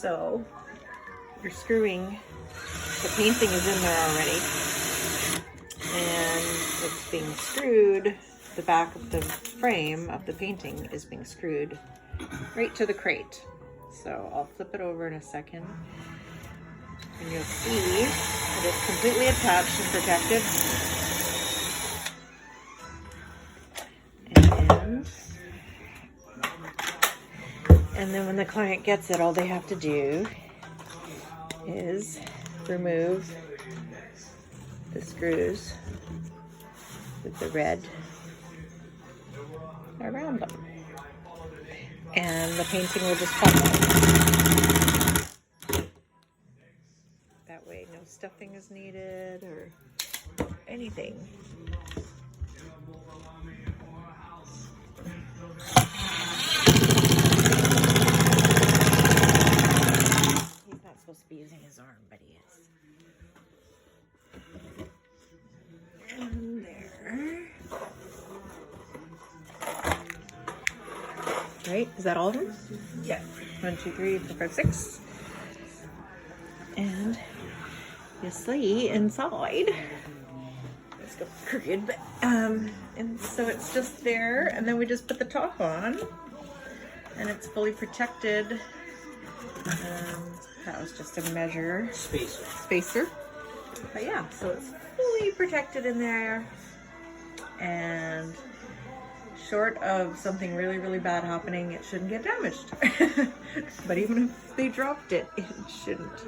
So you're screwing, the painting is in there already, and it's being screwed, the back of the frame of the painting is being screwed right to the crate. So I'll flip it over in a second, and you'll see that it's completely attached and protected. And then when the client gets it, all they have to do is remove the screws with the red around them. And the painting will just pop out. That way no stuffing is needed or anything. He's not supposed to be using his arm, but he is. And there. Right? Is that all of them? Yeah. 1, 2, 3, 4, 5, 6. And you see inside. Let's go crooked, but and so it's just there, and then we just put the top on, and it's fully protected. That was just a measure spacer. But yeah, so it's fully protected in there, and short of something really, really bad happening, it shouldn't get damaged. But even if they dropped it, it shouldn't.